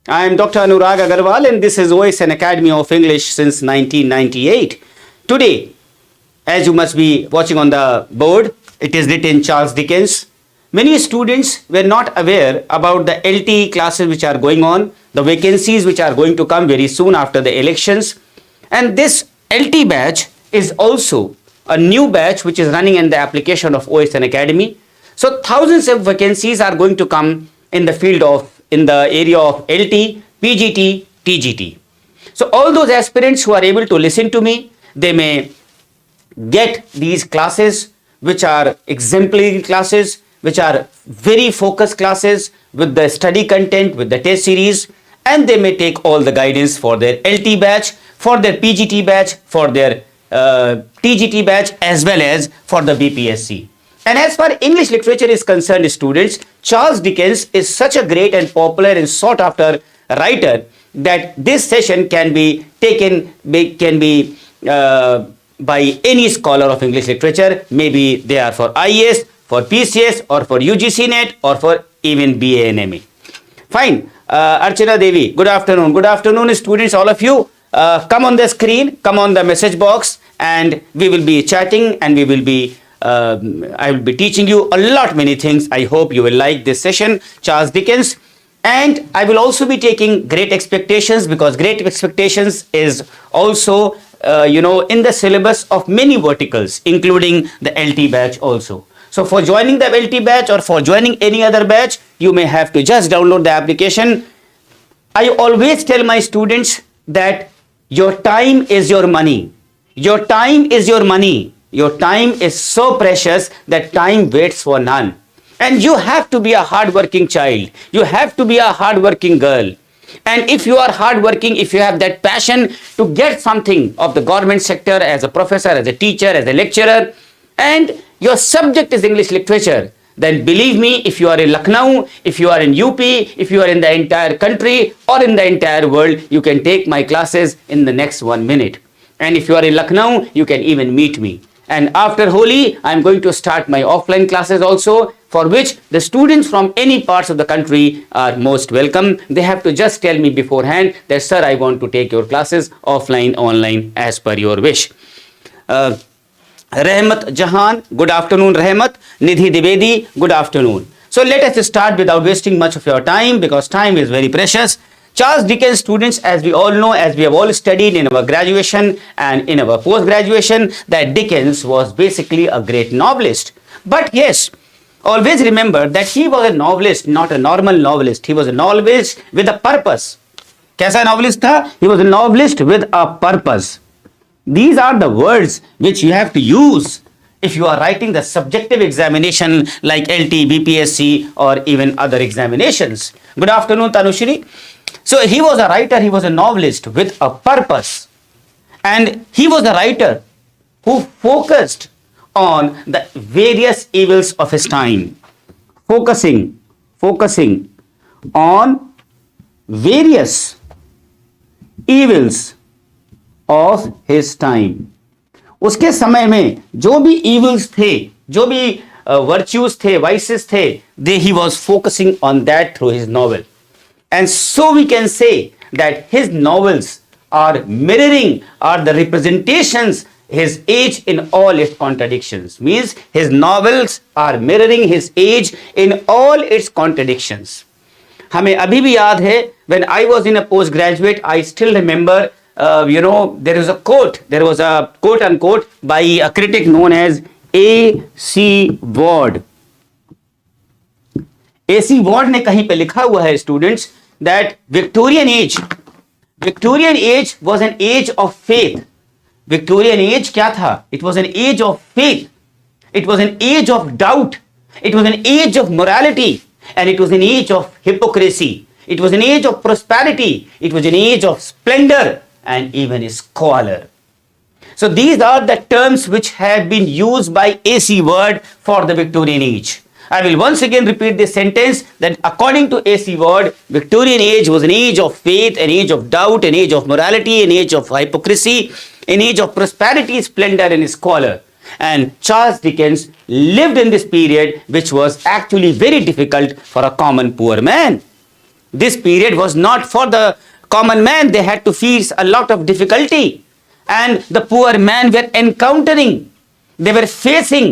I am Dr. Anurag Agrawal and this is OSN Academy of English since 1998. Today, as you must be watching on the board, it is written Charles Dickens. Many students were not aware about the LT classes which are going on, the vacancies which are going to come very soon after the elections. And this LT batch is also a new batch which is running in the application of OSN Academy. So thousands of vacancies are going to come in the field of, in the area of LT, PGT, TGT. So all those aspirants who are able to listen to me, they may get these classes which are exemplary classes, which are very focused classes with the study content, with the test series, and they may take all the guidance for their LT batch, for their PGT batch, for their TGT batch, as well as for the BPSC. And as far English literature is concerned, students, Charles Dickens is such a great and popular and sought after writer that this session can be taken, by any scholar of English literature. Maybe they are for IAS, for PCS, or for UGC net, or for even BA and MA. Fine. Archana Devi, good afternoon. Good afternoon, students, all of you. Come on the screen, come on the message box, and we will be chatting, and we will be I will be teaching you a lot many things. I hope you will like this session, Charles Dickens. And I will also be taking Great Expectations, because Great Expectations is also in the syllabus of many verticals, including the LT batch also. So for joining the LT batch or for joining any other batch, you may have to just download the application. I always tell my students that your time is your money. Your time is your money. Your time is so precious that time waits for none. And you have to be a hardworking child. You have to be a hardworking girl. And if you are hardworking, if you have that passion to get something of the government sector as a professor, as a teacher, as a lecturer, and your subject is English literature, then believe me, if you are in Lucknow, if you are in UP, if you are in the entire country or in the entire world, you can take my classes in the next 1 minute. And if you are in Lucknow, you can even meet me. And after Holi, I am going to start my offline classes also, for which the students from any parts of the country are most welcome. They have to just tell me beforehand that, sir, I want to take your classes offline, online, as per your wish. Rahmat Jahan, good afternoon, Rahmat. Nidhi Divedi, good afternoon. So let us start without wasting much of your time, because time is very precious. Charles Dickens, students, as we all know, as we have all studied in our graduation and in our post-graduation, that Dickens was basically a great novelist. But yes, always remember that he was a novelist, not a normal novelist. He was a novelist with a purpose. Kaisa novelist tha? He was a novelist with a purpose. These are the words which you have to use if you are writing the subjective examination like LT, BPSC, or even other examinations. Good afternoon, Tanushri. So he was a writer, he was a novelist with a purpose. And he was a writer who focused on the various evils of his time. Focusing on various evils of his time. उसके समय में जो भी evils थे, जो भी virtues थे, vices थे, he was focusing on that through his novel. And so we can say that his novels are mirroring, are the representations his age in all its contradictions. Means his novels are mirroring his age in all its contradictions. हमें अभी भी याद है, when I was in a postgraduate, I still remember, there was a quote unquote by a critic known as A.C. Ward. A.C. Ward ने कहीं पे लिखा हुआ है, students, that Victorian age was an age of faith. Victorian age क्या था? It was an age of faith. It was an age of doubt. It was an age of morality. And it was an age of hypocrisy. It was an age of prosperity. It was an age of splendor and even a squalor. So these are the terms which have been used by A.C. Ward for the Victorian age. I will once again repeat this sentence, that according to A.C. Ward, Victorian age was an age of faith, an age of doubt, an age of morality, an age of hypocrisy, an age of prosperity, splendor and squalor. And Charles Dickens lived in this period, which was actually very difficult for a common poor man. This period was not for the common man. They had to face a lot of difficulty, and the poor man were encountering, they were facing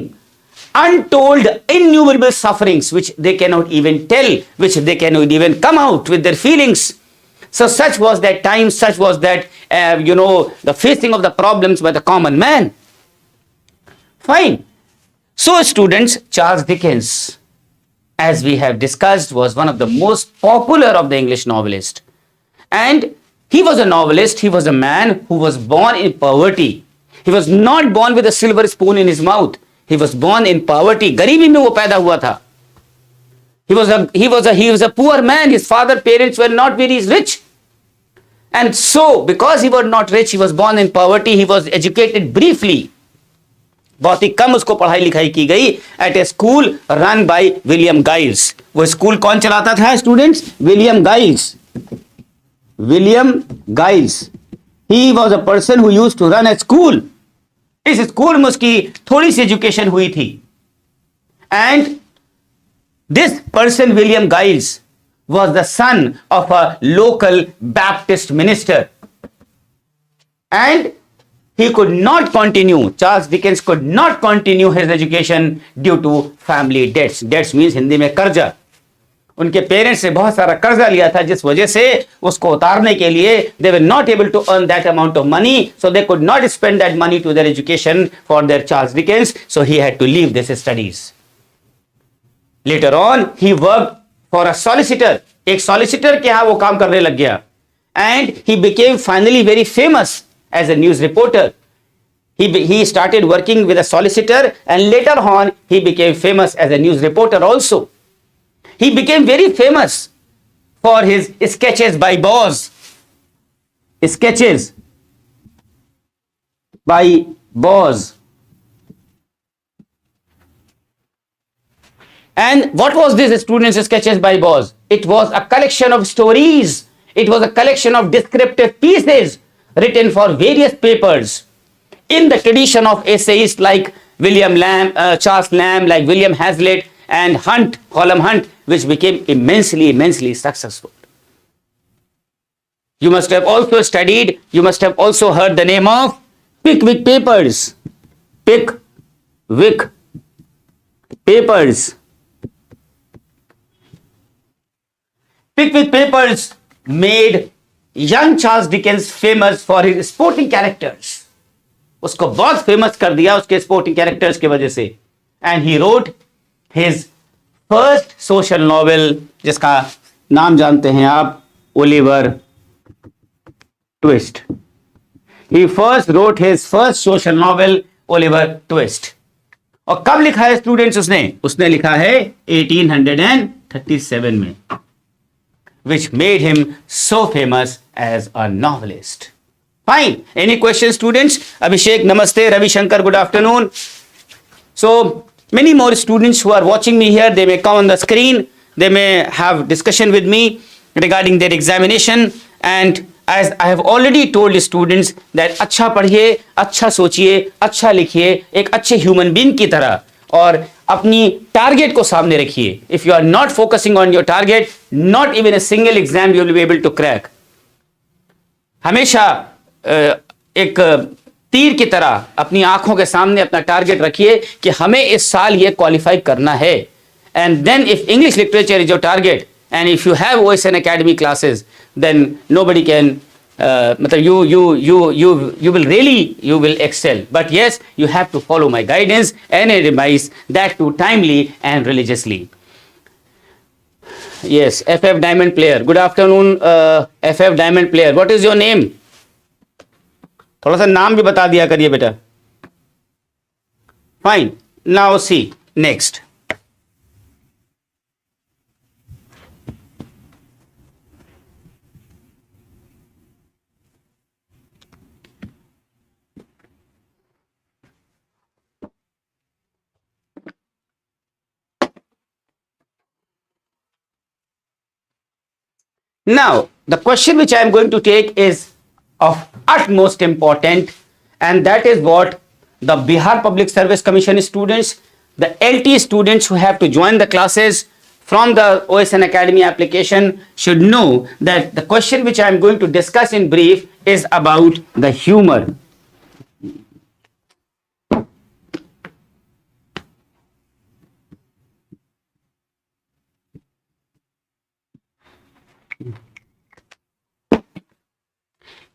untold, innumerable sufferings which they cannot even tell, which they cannot even come out with their feelings. So such was that time, such was that, the facing of the problems by the common man. Fine. So students, Charles Dickens, as we have discussed, was one of the most popular of the English novelists. And he was a novelist, he was a man who was born in poverty. He was not born with a silver spoon in his mouth. He was born in poverty. गरीबी में वो पैदा हुआ था. He was a poor man. His parents were not very rich. And so, because he was not rich, he was born in poverty, he was educated briefly. बहुत ही कम उसको पढ़ाई लिखाई की गई at a school run by William Giles. वो school कौन चलाता था students? William Giles. William Giles. He was a person who used to run a school. इस स्कूल में उसकी थोड़ी सी एजुकेशन हुई थी. And this person, William Giles, was the son of a local Baptist minister. And he could not continue, Charles Dickens could not continue his education due to family debts. Debts means Hindi में कर्जा. उनके parents से बहुत सारा कर्जा लिया था, जिस वजह से उसको उतारने के लिए they were not able to earn that amount of money, so they could not spend that money to their education for their Charles Dickens, so he had to leave his studies. Later on, he worked for a solicitor. एक solicitor के यहाँ वो काम करने लग गया. And he became finally very famous as a news reporter. He started working with a solicitor, and later on, he became famous as a news reporter also. He became very famous for his sketches by Boz. Sketches by Boz. And what was this, students, sketches by Boz? It was a collection of stories. It was a collection of descriptive pieces written for various papers in the tradition of essayists like Charles Lamb, like William Hazlitt and Holland Hunt, which became immensely successful. You must have also studied, you must have also heard the name of Pickwick Papers. Pickwick Papers. Pickwick Papers made young Charles Dickens famous for his sporting characters. उसको बहुत famous कर दिया उसके sporting characters की वजह से. And he wrote his first social novel, जिसका नाम जानते हैं आप, Oliver Twist. He first wrote his first social novel, Oliver Twist. और कब लिखा है स्टूडेंट्स उसने लिखा है 1837 में, which made him so famous as a novelist. Fine. Any questions, students? Abhishek, namaste. Ravi Shankar, good afternoon. So, many more students who are watching me here, they may come on the screen. They may have discussion with me regarding their examination. And as I have already told the students that अच्छा पढ़िए, अच्छा सोचिए, अच्छा लिखिए, एक अच्छे human being की तरह, और अपनी टारगेट को सामने रखिए. If you are not focusing on your target, not even a single exam you will be able to crack. हमेशा एक तीर की तरह अपनी आंखों के सामने अपना टारगेट रखिए कि हमें इस साल ये क्वालिफाई करना है. And then if English literature is your target, and if you have OSN Academy classes, then nobody can, you will excel. But yes, you have to follow my guidance and advice, that too timely and religiously. Yes, FF Diamond Player. Good afternoon, FF Diamond Player. What is your name? थोड़ा सा नाम भी बता दिया करिए बेटा. Fine. Now see next. Now, the question which I am going to take is of utmost important, and that is what the Bihar Public Service Commission students, the LT students who have to join the classes from the OSN Academy application should know that the question which I am going to discuss in brief is about the humor.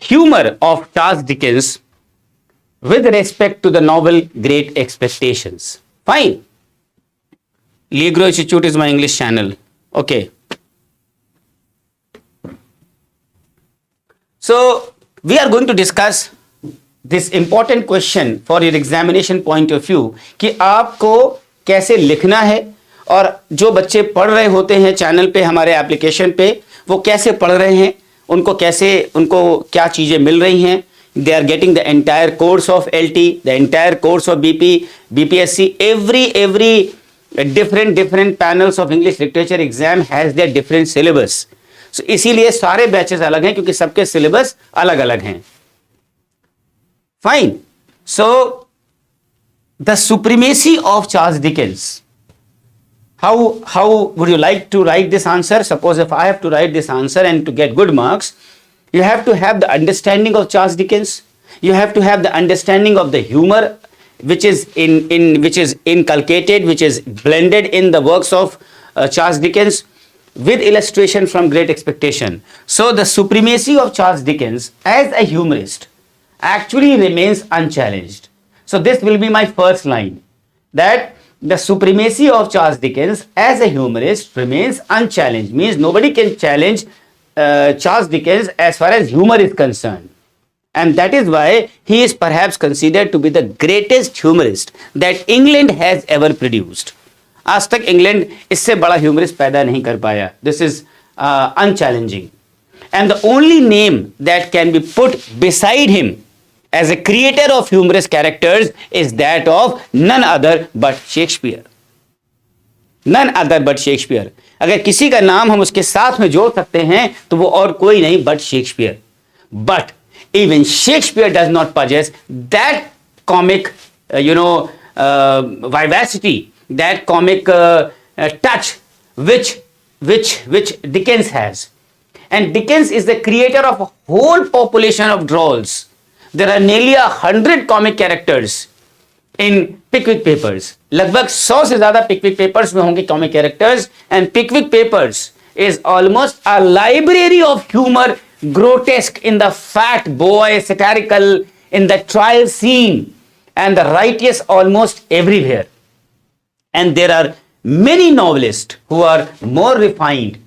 Humor of Charles Dickens with respect to the novel Great Expectations. Fine. Legro Institute is my English channel. Okay. So, we are going to discuss this important question for your examination point of view कि आपको कैसे लिखना है और जो बच्चे पढ़ रहे होते हैं चैनल पे हमारे एप्लीकेशन पे वो कैसे पढ़ रहे हैं उनको क्या चीज़ें मिल रही हैं. They are getting the entire course of LT, the entire course of BPSC, every different panels of English literature exam has their different syllabus. So इसीलिए सारे बैचेस अलग हैं क्योंकि सबके सिलेबस अलग अलग हैं. Fine. So the supremacy of Charles Dickens. How would you like to write this answer? Suppose if I have to write this answer and to get good marks, you have to have the understanding of Charles Dickens. You have to have the understanding of the humor, which is which is inculcated, which is blended in the works of Charles Dickens, with illustration from Great Expectation. So the supremacy of Charles Dickens as a humorist actually remains unchallenged. So this will be my first line, that the supremacy of Charles Dickens as a humorist remains unchallenged. Means nobody can challenge Charles Dickens as far as humor is concerned. And that is why he is perhaps considered to be the greatest humorist that England has ever produced. आज तक England इससे बड़ा humourist पैदा नहीं कर पाया. This is unchallenging. And the only name that can be put beside him as a creator of humorous characters is that of none other but Shakespeare. None other but Shakespeare. अगर किसी का नाम हम उसके साथ में जोड़ सकते हैं तो वो और कोई नहीं but Shakespeare. But even Shakespeare does not possess that comic, vivacity, that comic touch which Dickens has. And Dickens is the creator of a whole population of drolls. There are nearly 100 comic characters in Pickwick Papers. लगभग 100 से ज़्यादा Pickwick Papers में होंगे comic characters, and Pickwick Papers is almost a library of humor, grotesque in the fat boy, satirical in the trial scene, and the righteous almost everywhere. And there are many novelists who are more refined,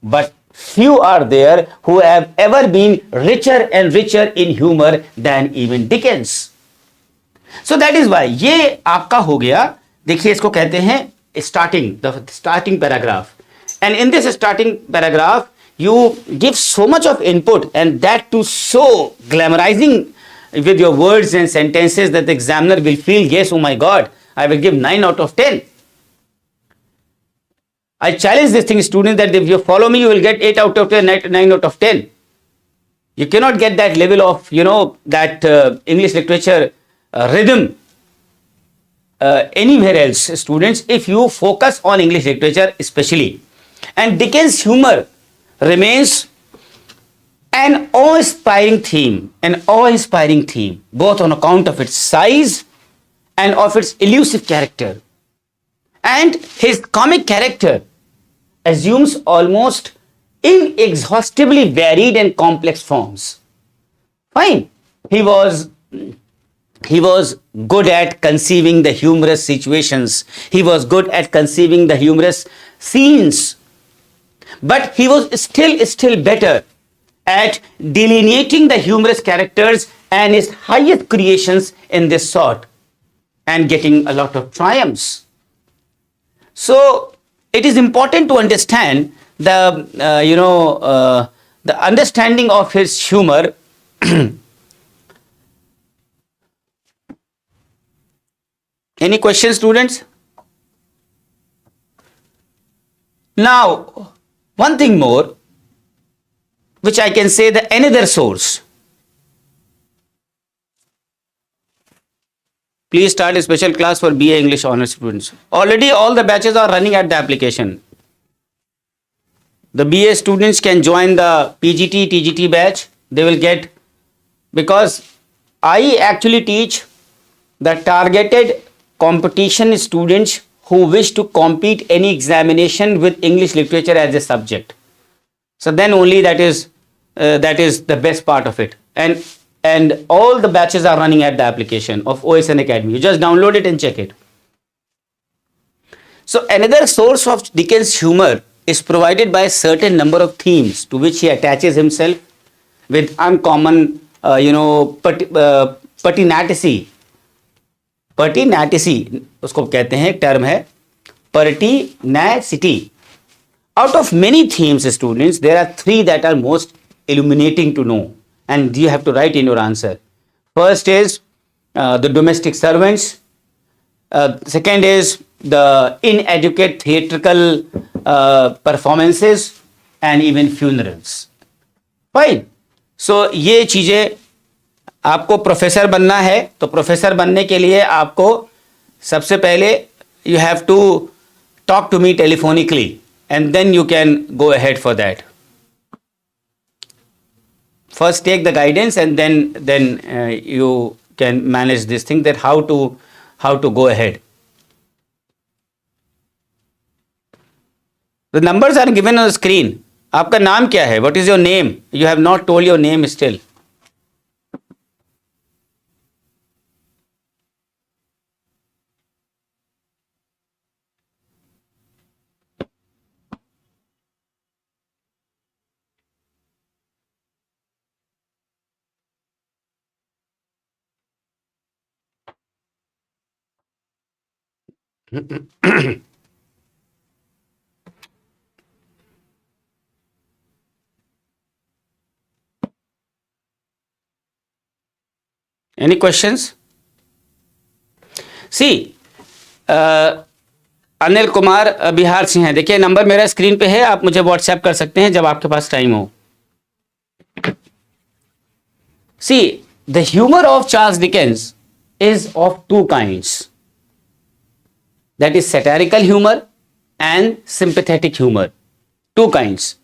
but few are there who have ever been richer and richer in humor than even Dickens. So that is why ये आपका हो गया. देखिए इसको कहते हैं the starting paragraph. And in this starting paragraph, you give so much of input, and that too so glamorizing with your words and sentences that the examiner will feel, yes, oh my God, I will give 9 out of 10. I challenge this thing, students, that if you follow me, you will get 8 out of 10, 9 out of 10. You cannot get that level of, that English literature rhythm anywhere else, students, if you focus on English literature especially. And Dickens' humor remains an awe-inspiring theme, both on account of its size and of its elusive character. And his comic character assumes almost inexhaustibly varied and complex forms. Fine. He was good at conceiving the humorous situations. He was good at conceiving the humorous scenes. But he was still better at delineating the humorous characters and his highest creations in this sort, and getting a lot of triumphs. So it is important to understand the understanding of his humor. Any questions, students? Now, one thing more, which I can say, the another source. Please start a special class for BA English Honours students. Already all the batches are running at the application. the BA students can join the PGT, TGT batch. They will get, because I actually teach the targeted competition students who wish to compete any examination with English literature as a subject. So then only that is the best part of it. And all the batches are running at the application of OSN Academy. You just download it and check it. So another source of Dickens' humor is provided by a certain number of themes to which he attaches himself with uncommon, pertinacity. Pertinacity, उसको कहते हैं, एक term है, pertinacity. Out of many themes, students, there are three that are most illuminating to know, and you have to write in your answer. First is the domestic servants. Second is the inadequate theatrical performances and even funerals. Fine. So ये चीजें, आपको professor बनना है तो professor बनने के लिए आपको सबसे पहले you have to talk to me telephonically and then you can go ahead for that. First take the guidance and then you can manage this thing, that how to go ahead. The numbers are given on the screen. आपका नाम क्या है? What is your name? You have not told your name still. Any questions? See, Anil Kumar Bihar से हैं. देखिए number मेरा screen पे है, आप मुझे व्हाट्सएप कर सकते हैं जब आपके पास टाइम हो. See, the humor of Charles Dickens is of two kinds. That is satirical humor and sympathetic humor. Two kinds.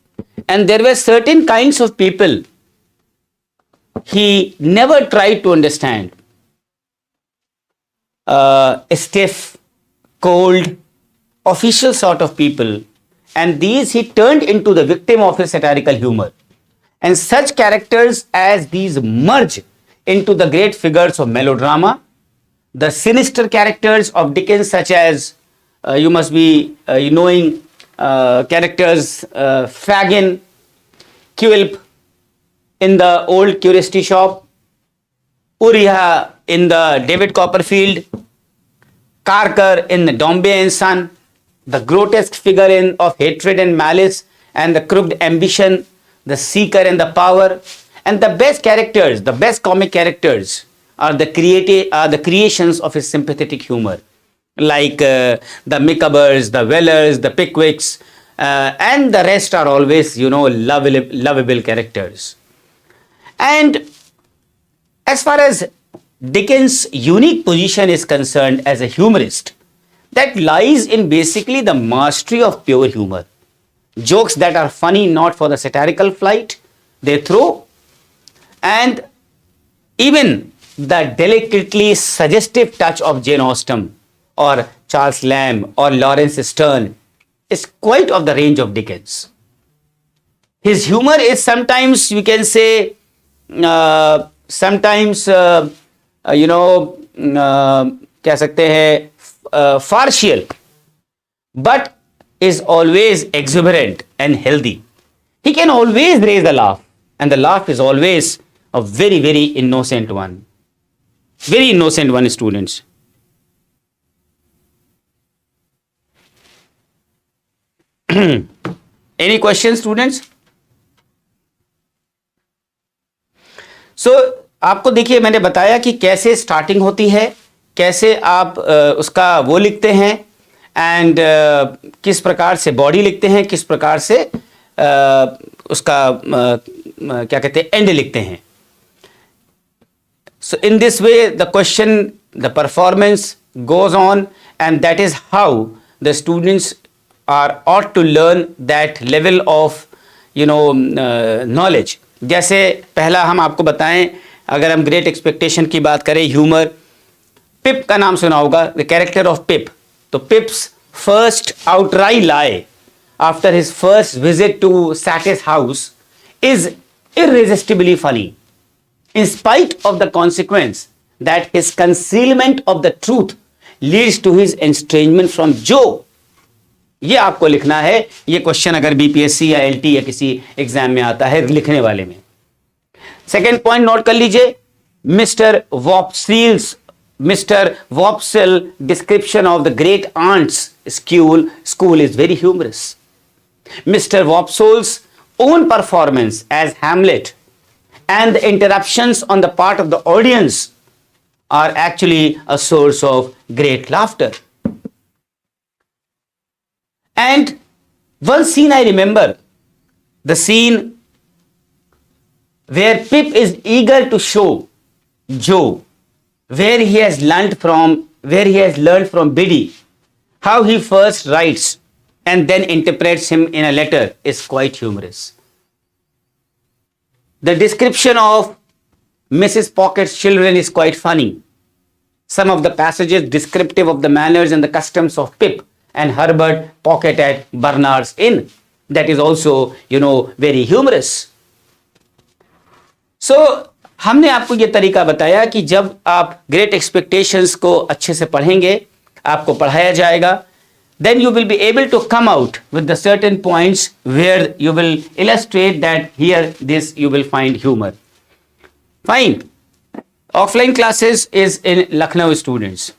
And there were certain kinds of people he never tried to understand. Stiff, cold, official sort of people, and these he turned into the victim of his satirical humor. And such characters as these merge into the great figures of melodrama. The sinister characters of Dickens, such as you must be knowing characters Fagin, Quilp in the Old Curiosity Shop, Uriah in the David Copperfield, Carker in the Dombey and Son, the grotesque figure of hatred and malice and the crooked ambition, the seeker and the power. And the best characters, the best comic characters are the creations of his sympathetic humor, like the Mickabers, the Wellers, the Pickwicks, and the rest are always, lovable characters. And as far as Dickens' unique position is concerned as a humorist, that lies in basically the mastery of pure humor. Jokes that are funny not for the satirical flight they throw, and even the delicately suggestive touch of Jane Austen or Charles Lamb or Lawrence Sterne is quite of the range of Dickens. His humor is sometimes, you can say, कह सकते हैं farcical, but is always exuberant and healthy. He can always raise a laugh, and the laugh is always a very, very innocent one. Very innocent one, students. Any questions, students? So, आपको देखिए मैंने बताया कि कैसे starting होती है, कैसे आप उसका वो लिखते हैं, एंड किस प्रकार से बॉडी लिखते हैं, किस प्रकार से उसका क्या कहते हैं एंड लिखते हैं. So in this way the question, the performance goes on, and that is how the students are ought to learn that level of knowledge. जैसे पहला हम आपको बताएं, अगर हम ग्रेट एक्सपेक्टेशन की बात करें, ह्यूमर, पिप का नाम सुना होगा, द कैरेक्टर ऑफ पिप. तो Pip's first outright lie after his first visit to Satis house is irresistibly funny in spite of the consequence that his concealment of the truth leads to his estrangement from Joe. ये आपको लिखना है. ये question अगर BPSC या LT या किसी exam में आता है लिखने वाले में. सेकेंड पॉइंट नोट कर लीजिए. Mister Wopsle description of the great aunt's school is very humorous. Mister Wopsle's own performance as Hamlet and the interruptions on the part of the audience are actually a source of great laughter. And one scene I remember, the scene where Pip is eager to show Joe where he has learned from Biddy how he first writes and then interprets him in a letter is quite humorous. The description of Mrs. Pocket's children is quite funny. Some of the passages descriptive of the manners and the customs of Pip and Herbert Pocket at Bernard's Inn, that is also, very humorous. So, हमने आपको ये तरीका बताया कि जब आप great expectations को अच्छे से पढ़ेंगे, आपको पढ़ाया जाएगा, then you will be able to come out with the certain points where you will illustrate that here this you will find humor. Fine. Offline classes is in Lucknow students.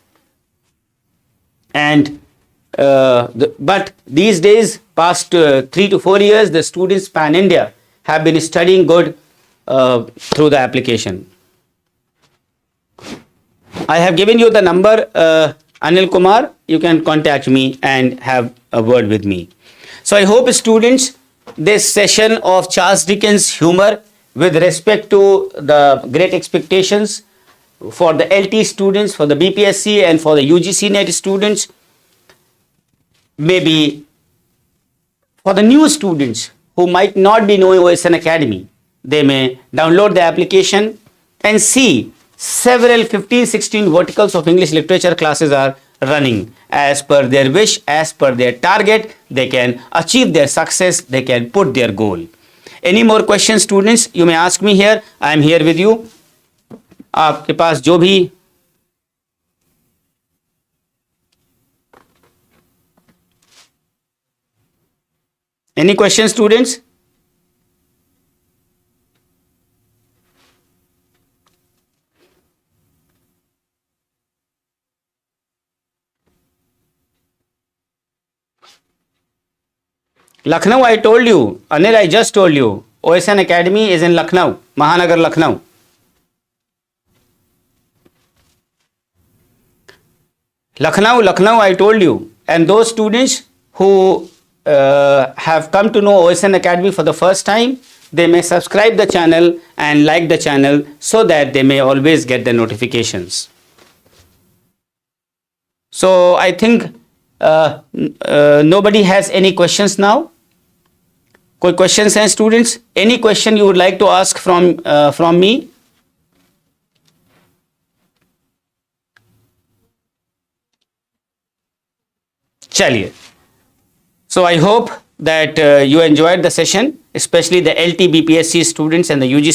And but these days, past 3 to 4 years, the students pan India have been studying good through the application. I have given you the number, Anil Kumar, you can contact me and have a word with me. So I hope students, this session of Charles Dickens humor with respect to the great expectations for the LT students, for the BPSC and for the UGC net students, maybe for the new students who might not be knowing OSN Academy, they may download the application and see several 15-16 verticals of English literature classes are running as per their wish, as per their target. They can achieve their success, they can put their goal. Any more questions students, you may ask me here. I am here with you. आपके पास जो भी any questions students? Lucknow, I told you. Anil, I just told you. OSN Academy is in Lucknow, Mahanagar, Lucknow. Lucknow, I told you. And those students who have come to know OSN Academy for the first time, they may subscribe the channel and like the channel so that they may always get the notifications. So I think nobody has any questions now. कोई questions हैं students? Any question you would like to ask from me? चलिए. So I hope that you enjoyed the session, especially the LT BPSC students and the UGC